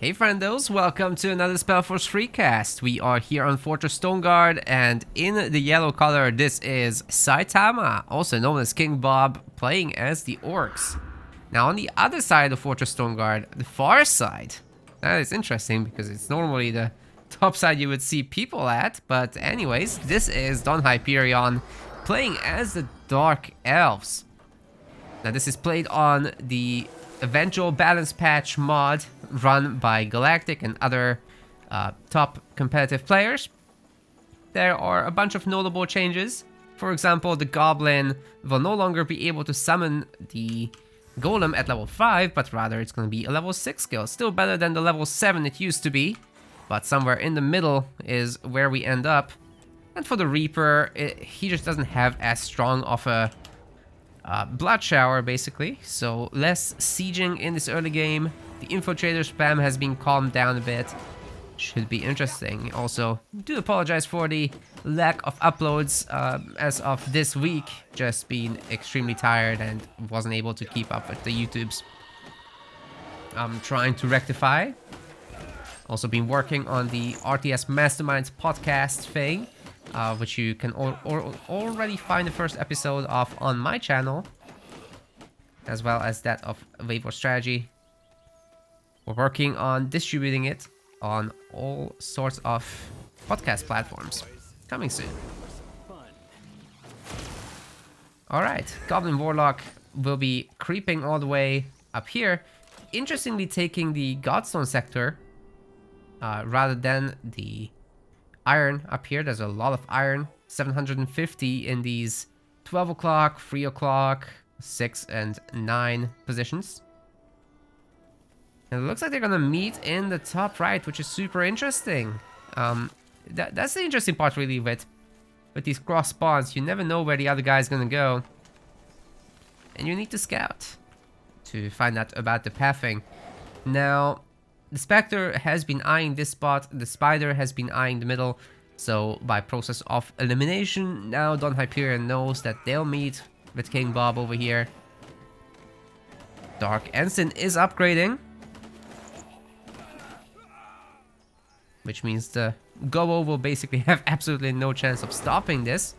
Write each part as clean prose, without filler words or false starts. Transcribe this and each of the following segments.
Hey friendos, welcome to another SpellForce Freecast. We are here on Fortress Stoneguard, and in the yellow color, this is Saitama, also known as King Bob, playing as the Orcs. Now on the other side of Fortress Stoneguard, the far side, that is interesting because it's normally the top side you would see people at, but anyways, this is Don Hyperion playing as the Dark Elves. Now this is played on the eventual balance patch mod run by Galactic and other top competitive players. There are a bunch of notable changes. For example, the Goblin will no longer be able to summon the Golem at level 5, but rather it's going to be a level 6 skill. Still better than the level 7 it used to be, but somewhere in the middle is where we end up. And for the Reaper, he just doesn't have as strong of a blood shower, basically, so less sieging in this early game. The infiltrator spam has been calmed down a bit. Should be interesting. Also, do apologize for the lack of uploads as of this week. Just been extremely tired and wasn't able to keep up with the YouTubes. I'm trying to rectify. Also been working on the RTS Masterminds podcast thing, which you can already find the first episode of on my channel, as well as that of Wave War Strategy. We're working on distributing it on all sorts of podcast platforms. Coming soon. Alright, Goblin Warlock will be creeping all the way up here. Interestingly, taking the Godstone sector rather than the iron up here. There's a lot of iron, 750 in these 12 o'clock, 3 o'clock, 6 and 9 positions. And it looks like they're gonna meet in the top right, which is super interesting. That's the interesting part really with these cross spawns. You never know where the other guy's gonna go, and you need to scout to find out about the pathing. Now, the Spectre has been eyeing this spot, the Spider has been eyeing the middle, so by process of elimination, now Don Hyperion knows that they'll meet with King Bob over here. Dark Ensign is upgrading, which means the Go-O will basically have absolutely no chance of stopping this.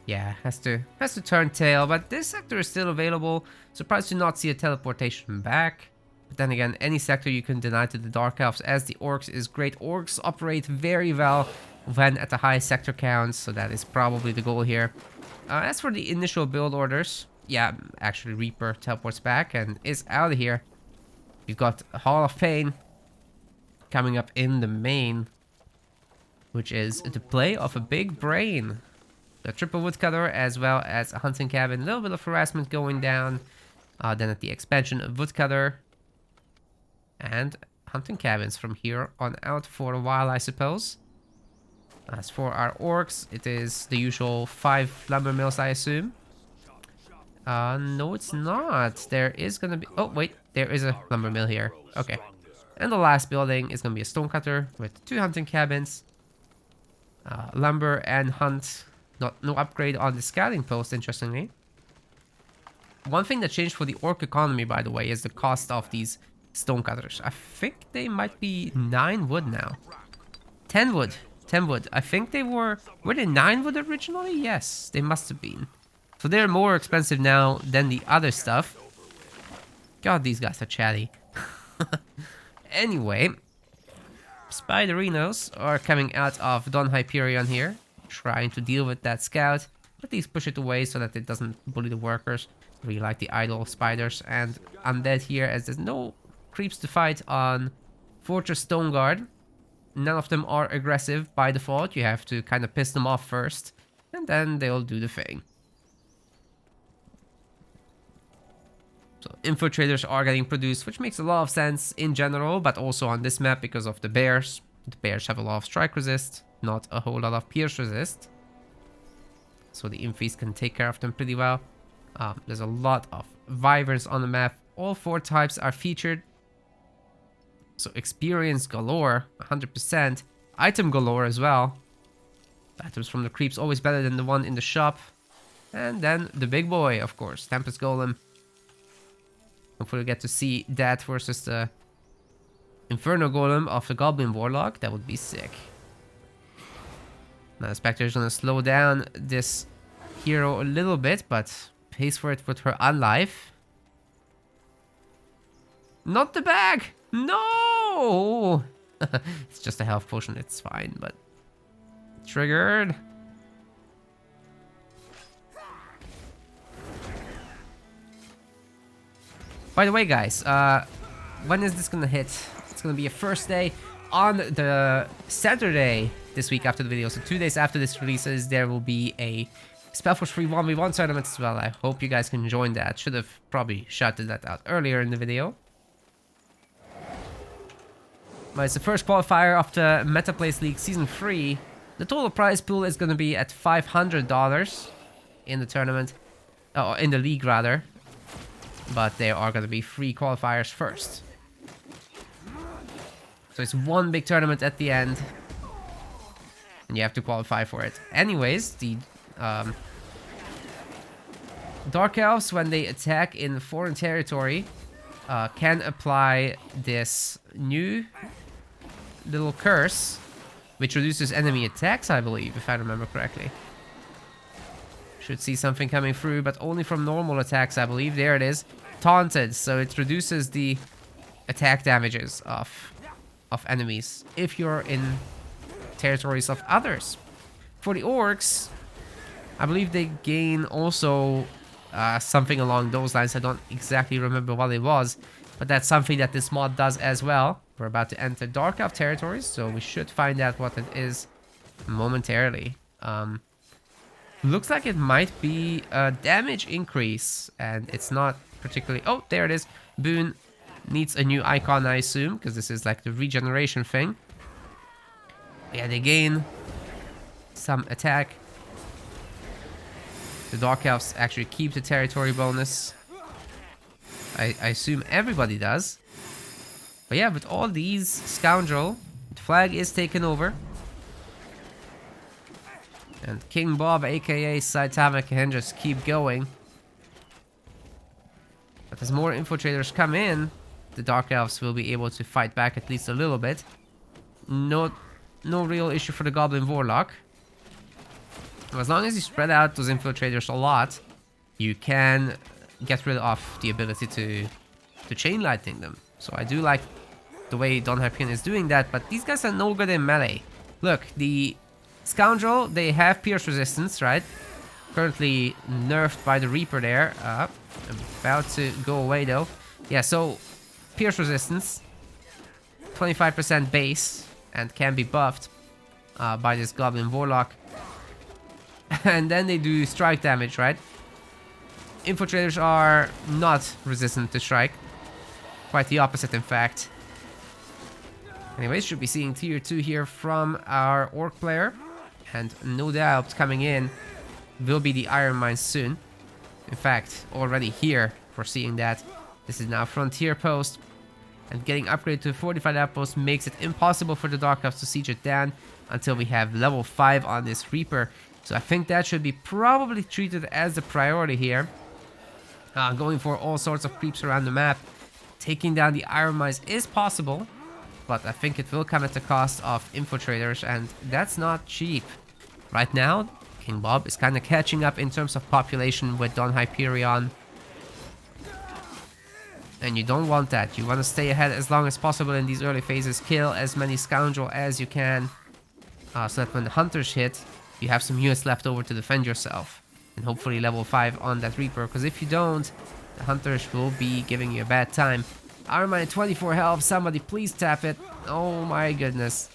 Yeah, has to turn tail, but this sector is still available. Surprised to not see a teleportation back. But then again, any sector you can deny to the Dark Elves as the Orcs is great. Orcs operate very well when at the high sector counts, so that is probably the goal here. As for the initial build orders, yeah, actually Reaper teleports back and is out of here. You've got Hall of Pain coming up in the main, which is the play of a big brain. The triple woodcutter as well as a hunting cabin, a little bit of harassment going down. Then at the expansion of woodcutter and hunting cabins from here on out for a while, I suppose. As for our orcs, it is the usual 5 lumber mills, I assume. No, it's not. There is gonna be. Oh wait, there is a lumber mill here. Okay, and the last building is gonna be a stonecutter with 2 hunting cabins, lumber and hunt. No upgrade on the scouting post, interestingly. One thing that changed for the orc economy, by the way, is the cost of these stonecutters. I think they might be 9 wood now. 10 wood. 10 wood. I think they were they 9 wood originally? Yes, they must have been. So they're more expensive now than the other stuff. God, these guys are chatty. Anyway, Spiderinos are coming out of Don Hyperion here, trying to deal with that scout. At least push it away so that it doesn't bully the workers. Really like the idle spiders and undead here, as there's no creeps to fight on Fortress Stoneguard. None of them are aggressive by default. You have to kind of piss them off first, and then they'll do the thing. So infiltrators are getting produced, which makes a lot of sense in general, but also on this map because of the bears. The bears have a lot of strike resist, not a whole lot of pierce resist. So the infis can take care of them pretty well. There's a lot of wyverns on the map. All 4 types are featured. So experience galore, 100%. Item galore as well. Items from the creeps always better than the one in the shop. And then the big boy, of course, Tempest Golem. Hopefully we get to see that versus the Inferno Golem of the Goblin Warlock. That would be sick. Now the Spectre is gonna slow down this hero a little bit, but pays for it with her unlife. Not the bag! No! It's just a health potion, it's fine, but... Triggered. By the way, guys, when is this gonna hit? It's gonna be a first day on the Saturday this week after the video. So 2 days after this releases, there will be a SpellForce free 1v1 tournament as well. I hope you guys can join that. Should have probably shouted that out earlier in the video. But it's the first qualifier of the Meta Place League Season 3. The total prize pool is going to be at $500 in the tournament. Oh, in the league rather. But there are going to be 3 qualifiers first. So it's one big tournament at the end. And you have to qualify for it. Anyways, the Dark Elves, when they attack in foreign territory, can apply this new little curse, which reduces enemy attacks, I believe, if I remember correctly. Should see something coming through, but only from normal attacks, I believe. There it is. Taunted, so it reduces the attack damages of enemies if you're in territories of others. For the orcs, I believe they gain also something along those lines. I don't exactly remember what it was, but that's something that this mod does as well. We're about to enter Dark Elf territories, so we should find out what it is momentarily. Looks like it might be a damage increase, and it's not particularly... Oh, there it is. Boon needs a new icon, I assume, because this is like the regeneration thing. Yeah, they gain some attack. The Dark Elves actually keep the territory bonus. I assume everybody does. But yeah, with all these, Scoundrel, the flag is taken over. And King Bob, aka Saitama, can just keep going. But as more infiltrators come in, the Dark Elves will be able to fight back at least a little bit. No real issue for the Goblin Warlock. As long as you spread out those infiltrators a lot, you can get rid of the ability to chain lightning them. So I do like the way Don Hyperion is doing that, but these guys are no good in melee. Look, the Scoundrel, they have pierce resistance, right? Currently nerfed by the Reaper there. About to go away though. Yeah, so pierce resistance, 25% base, and can be buffed by this Goblin Warlock. And then they do strike damage, right? Infiltrators are not resistant to strike. Quite the opposite, in fact. Anyways, should be seeing tier 2 here from our orc player. And no doubt coming in will be the Iron Mine soon. In fact, already here for seeing that. This is now Frontier Post. And getting upgraded to a fortified outpost makes it impossible for the Dark Elves to siege it down until we have level 5 on this Reaper. So I think that should be probably treated as a priority here. Going for all sorts of creeps around the map. Taking down the Iron Mines is possible, but I think it will come at the cost of infiltrators, and that's not cheap. Right now, King Bob is kind of catching up in terms of population with Don Hyperion. And you don't want that. You want to stay ahead as long as possible in these early phases. Kill as many Scoundrel as you can. So that when the Hunters hit, you have some units left over to defend yourself. And hopefully level 5 on that Reaper. Because if you don't, the Hunters will be giving you a bad time. Iron Mine at 24 health. Somebody please tap it. Oh my goodness.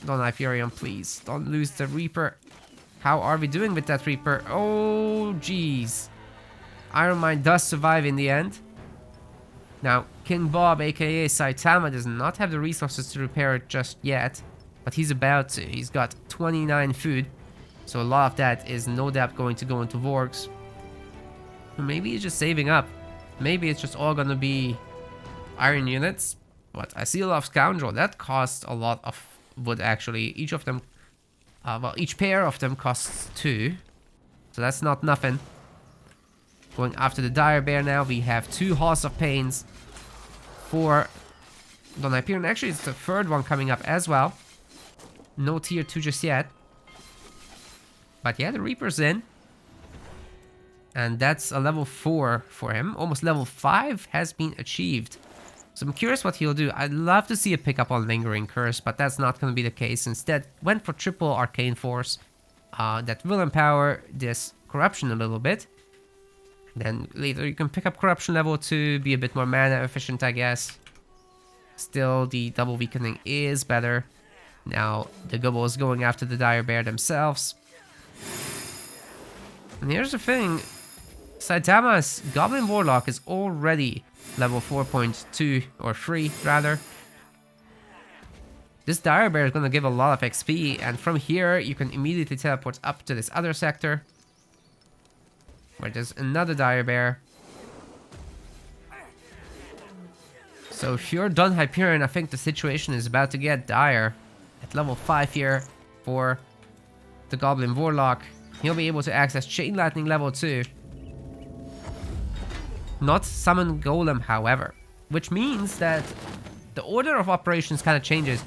Don Hyperion, please. Don't lose the Reaper. How are we doing with that Reaper? Oh, jeez. Iron Mine does survive in the end. Now, King Bob, aka Saitama, does not have the resources to repair it just yet. But he's about to. He's got 29 food. So a lot of that is no doubt going to go into Vorks. Maybe he's just saving up. Maybe it's just all gonna be iron units. But I see a lot of Scoundrel. That costs a lot of wood actually. Each of them, well, each pair of them costs 2. So that's not nothing. Going after the Dire Bear now. We have 2 Halls of Pains for Don Hyperion. Actually, it's the 3rd one coming up as well. No tier 2 just yet. But yeah, the Reaper's in. And that's a level 4 for him. Almost level 5 has been achieved. So I'm curious what he'll do. I'd love to see a pickup on Lingering Curse, but that's not going to be the case. Instead, went for triple Arcane Force. That will empower this Corruption a little bit. Then later you can pick up Corruption level 2, be a bit more mana efficient, I guess. Still, the double weakening is better. Now, the Gobble is going after the Dire Bear themselves. And here's the thing. Saitama's Goblin Warlock is already level 4.2 or 3 rather. This Dire Bear is going to give a lot of XP, and from here you can immediately teleport up to this other sector where there's another Dire Bear. So if you're Don Hyperion, I think the situation is about to get dire. At level 5 here for the Goblin Warlock, he'll be able to access Chain Lightning level 2. Not summon Golem, however, which means that the order of operations kind of changes.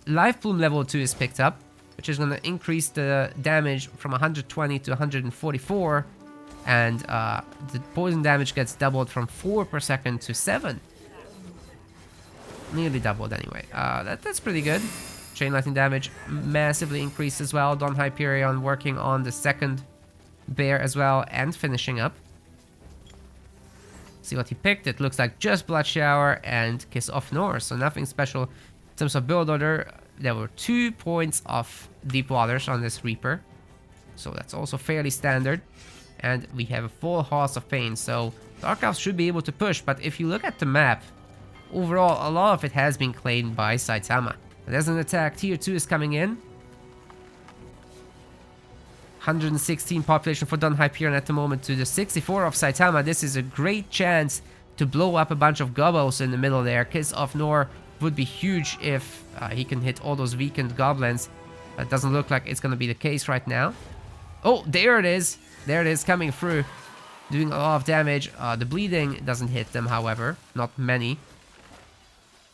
Life Bloom level 2 is picked up, which is going to increase the damage from 120 to 144, and the poison damage gets doubled from 4 per second to 7. Nearly doubled anyway. That's pretty good. Chain Lightning damage massively increased as well. Don Hyperion working on the second bear as well and finishing up. See what he picked. It looks like just Blood Shower and Kiss of North, so nothing special in terms of build order. There were 2 points of Deep Waters on this Reaper, so that's also fairly standard. And we have a full Halls of Pain, so Dark Elves should be able to push. But if you look at the map, overall a lot of it has been claimed by Saitama. There's an attack. Tier 2 is coming in. 116 population for Don Hyperion at the moment to the 64 of Saitama. This is a great chance to blow up a bunch of gobos in the middle there. Kiss of Nor would be huge if he can hit all those weakened goblins. That doesn't look like it's going to be the case right now. Oh, there it is. There it is, coming through. Doing a lot of damage. The bleeding doesn't hit them, however. Not many.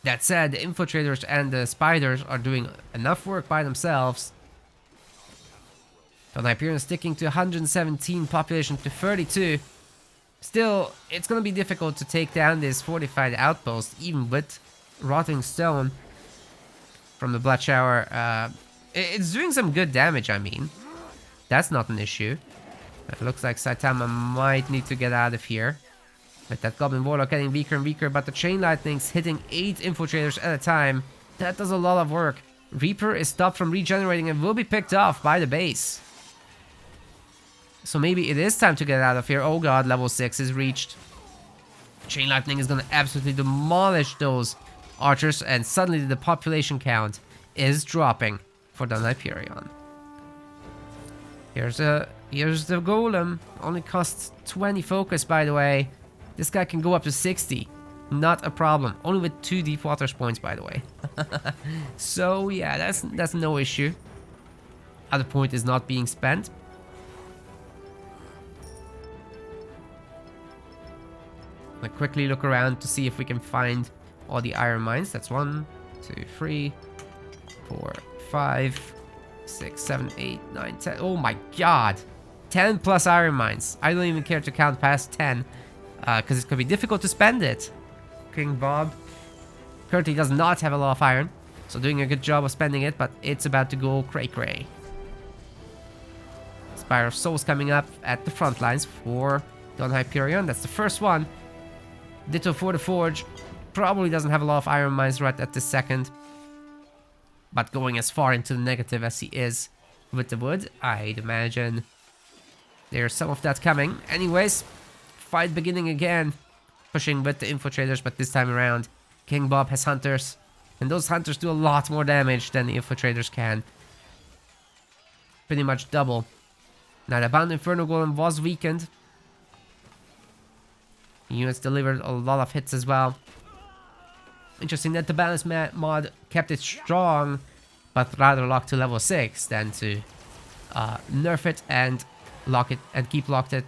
That said, the Infiltrators and the Spiders are doing enough work by themselves. Don Hyperion sticking to 117 population to 32. Still, it's going to be difficult to take down this fortified outpost, even with Rotting Stone from the Blood Shower. It's doing some good damage, I mean. That's not an issue. It looks like Saitama might need to get out of here. With that Goblin Warlock getting weaker and weaker, but the Chain Lightning's hitting 8 Infiltrators at a time. That does a lot of work. Reaper is stopped from regenerating and will be picked off by the base. So maybe it is time to get out of here. Oh god, level 6 is reached. Chain Lightning is gonna absolutely demolish those archers, and suddenly the population count is dropping for Don Hyperion. Here's the Golem. Only costs 20 focus, by the way. This guy can go up to 60. Not a problem. Only with 2 Deep Waters points, by the way. So yeah, that's no issue. Other point is not being spent. I'll quickly look around to see if we can find all the iron mines. That's 1, 2, 3, 4, 5, 6, 7, 8, 9, 10. Oh my god. 10 plus iron mines. I don't even care to count past 10. Because it's going to be difficult to spend it. King Bob currently does not have a lot of iron. So doing a good job of spending it. But it's about to go cray-cray. Spire of Souls coming up at the front lines for Don Hyperion. That's the first one. Ditto for the Forge. Probably doesn't have a lot of iron mines right at this second. But going as far into the negative as he is with the wood, I'd imagine there's some of that coming. Anyways, fight beginning again. Pushing with the Infiltrators, but this time around, King Bob has Hunters. And those Hunters do a lot more damage than the Infiltrators can. Pretty much double. Now the Bound Inferno Golem was weakened. Units delivered a lot of hits as well. Interesting that the balance mod kept it strong, but rather locked to level 6 than to nerf it and lock it and keep locked it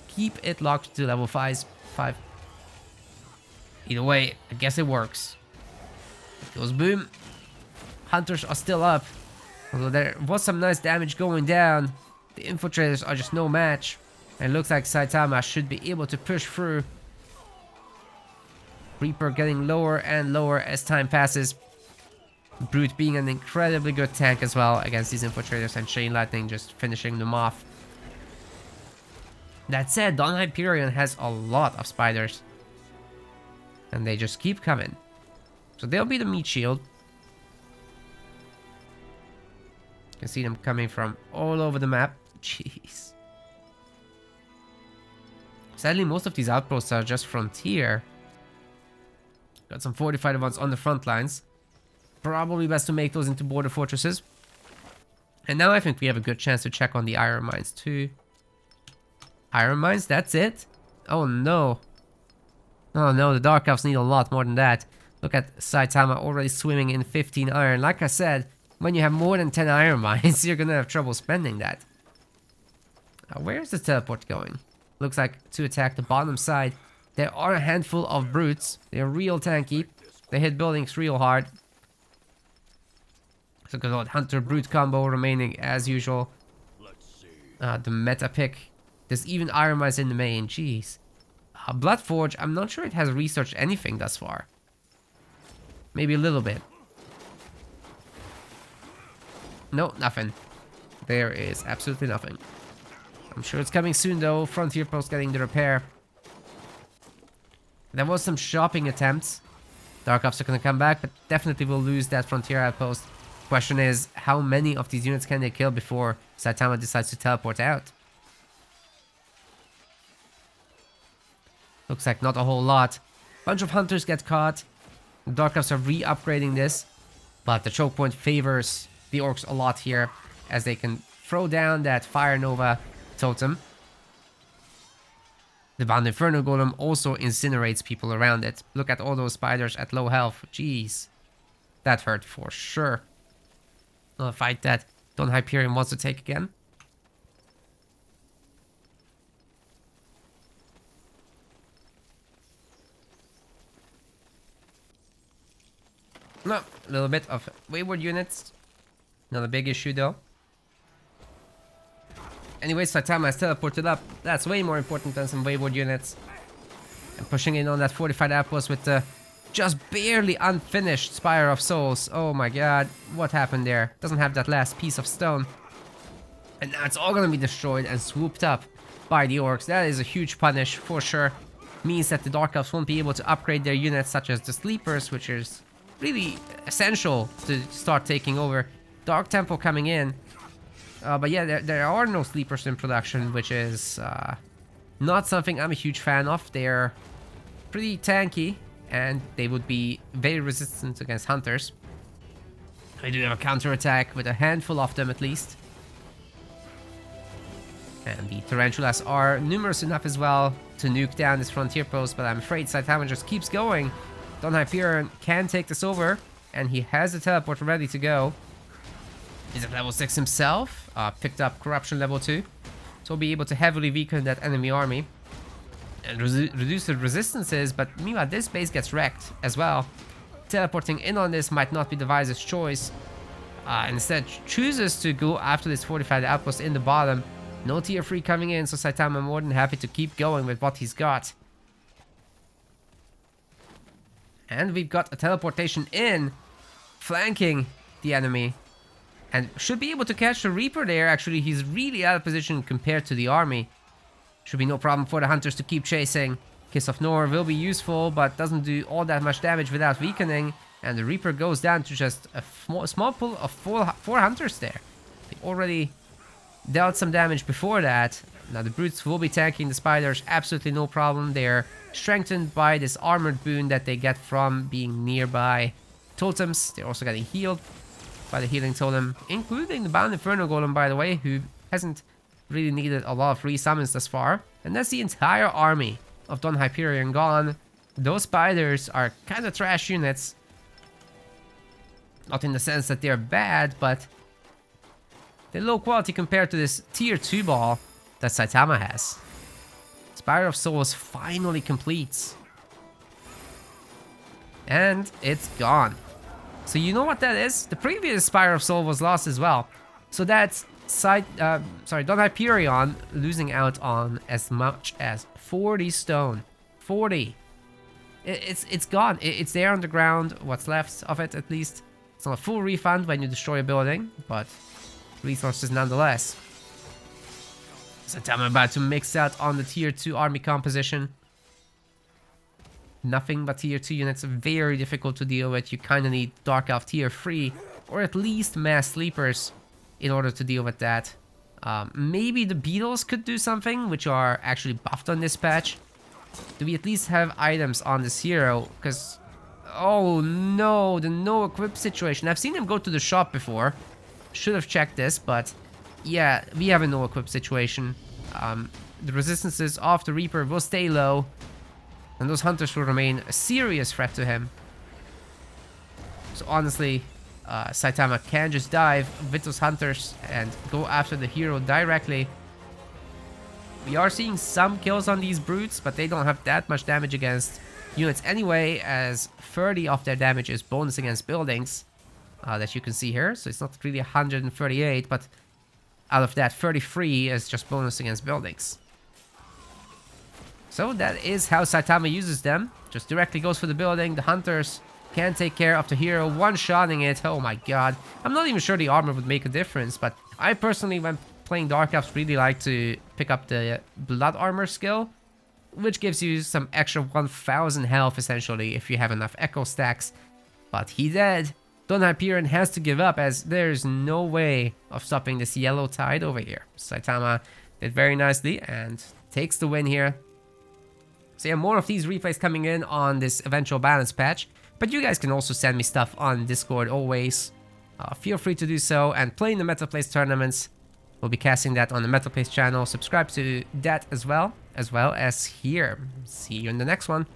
keep it locked to level 5. Either way, I guess it works. It goes boom. Hunters are still up. Although there was some nice damage going down, the infiltrators are just no match. And it looks like Saitama should be able to push through. Reaper getting lower and lower as time passes. Brute being an incredibly good tank as well against these infiltrators, and Chain Lightning just finishing them off. That said, Dawn Hyperion has a lot of spiders. And they just keep coming. So they'll be the meat shield. You can see them coming from all over the map. Jeez. Sadly, most of these outposts are just frontier. Got some fortified ones on the front lines. Probably best to make those into border fortresses. And now I think we have a good chance to check on the iron mines too. Iron mines, that's it? Oh no. Oh no, the Dark Elves need a lot more than that. Look at Saitama already swimming in 15 iron. Like I said, when you have more than 10 iron mines, you're gonna have trouble spending that. Where's the teleport going? Looks like to attack the bottom side. There are a handful of brutes. They're real tanky. They hit buildings real hard. So good old Hunter Brute combo remaining as usual. The meta pick. There's even iron mines in the main. Jeez. Bloodforge, I'm not sure it has researched anything thus far. Maybe a little bit. No, nothing. There is absolutely nothing. I'm sure it's coming soon though. Frontier post getting the repair. There was some shopping attempts. Dark Ops are gonna come back, but definitely will lose that frontier outpost. Question is, how many of these units can they kill before Saitama decides to teleport out? Looks like not a whole lot. Bunch of hunters get caught. The Dark Ops are re-upgrading this, but the choke point favors the orcs a lot here, as they can throw down that Fire Nova totem. The Bound Inferno Golem also incinerates people around it. Look at all those spiders at low health. Jeez. That hurt for sure. I'll fight that Dawn Hyperion wants to take again. No, a little bit of wayward units. Not a big issue though. Anyway, Saitama has teleported up. That's way more important than some wayward units. And pushing in on that fortified outpost with the just barely unfinished Spire of Souls. Oh my god, what happened there? Doesn't have that last piece of stone. And now it's all gonna be destroyed and swooped up by the orcs. That is a huge punish for sure. Means that the Dark Elves won't be able to upgrade their units such as the Sleepers, which is really essential to start taking over. Dark Temple coming in. But yeah, there are no Sleepers in production, which is not something I'm a huge fan of. They're pretty tanky, and they would be very resistant against Hunters. I do have a counterattack with a handful of them at least. And the Tarantulas are numerous enough as well to nuke down this frontier post, but I'm afraid Saitama just keeps going. Dawn Hyperion can take this over, and he has the teleport ready to go. He's at level 6 himself, picked up Corruption level 2, so he'll be able to heavily weaken that enemy army and reduce the resistances, but meanwhile this base gets wrecked as well. Teleporting in on this might not be the wisest choice. Instead chooses to go after this fortified outpost in the bottom. No tier 3 coming in, so Saitama more than happy to keep going with what he's got. And we've got a teleportation in, flanking the enemy. And should be able to catch the Reaper there. Actually, he's really out of position compared to the army. Should be no problem for the Hunters to keep chasing. Kiss of Nor will be useful, but doesn't do all that much damage without weakening. And the Reaper goes down to just a small pool of four Hunters there. They already dealt some damage before that. Now the Brutes will be tanking the Spiders, absolutely no problem. They're strengthened by this armored boon that they get from being nearby totems. They're also getting healed by the healing totem, including the Bound Inferno Golem, by the way, who hasn't really needed a lot of resummons thus far. And that's the entire army of Dawn Hyperion gone. Those spiders are kind of trash units. Not in the sense that they're bad, but they're low quality compared to this tier 2 ball that Saitama has. Spire of Souls finally completes. And it's gone. So you know what that is? The previous Spire of Soul was lost as well. So that's Don Hyperion losing out on as much as 40 stone. 40. It's gone. It's there on the ground. What's left of it, at least. It's not a full refund when you destroy a building, but resources nonetheless. So I'm about to mix out on the tier 2 army composition. Nothing but tier 2 units are very difficult to deal with. You kind of need Dark Elf tier 3 or at least mass sleepers in order to deal with that. Maybe the beetles could do something, which are actually buffed on this patch. Do we at least have items on this hero? Because, oh no, the no equip situation. I've seen him go to the shop before. Should have checked this, but yeah, we have a no equip situation. The resistances of the Reaper will stay low. And those hunters will remain a serious threat to him. So honestly, Saitama can just dive with those hunters and go after the hero directly. We are seeing some kills on these brutes, but they don't have that much damage against units anyway, as 30 of their damage is bonus against buildings. That you can see here. So it's not really 138, but out of that, 33 is just bonus against buildings. So that is how Saitama uses them. Just directly goes for the building. The hunters can take care of the hero, one-shotting it. Oh my god. I'm not even sure the armor would make a difference, but I personally, when playing Dark Elves, really like to pick up the blood armor skill, which gives you some extra 1000 health essentially if you have enough echo stacks. But he dead. Don Hyperion has to give up, as there's no way of stopping this yellow tide over here. Saitama did very nicely and takes the win here. So yeah, more of these replays coming in on this eventual balance patch. But you guys can also send me stuff on Discord always. Feel free to do so, and play in the MetaPlays tournaments. We'll be casting that on the MetaPlays channel. Subscribe to that as well as here. See you in the next one.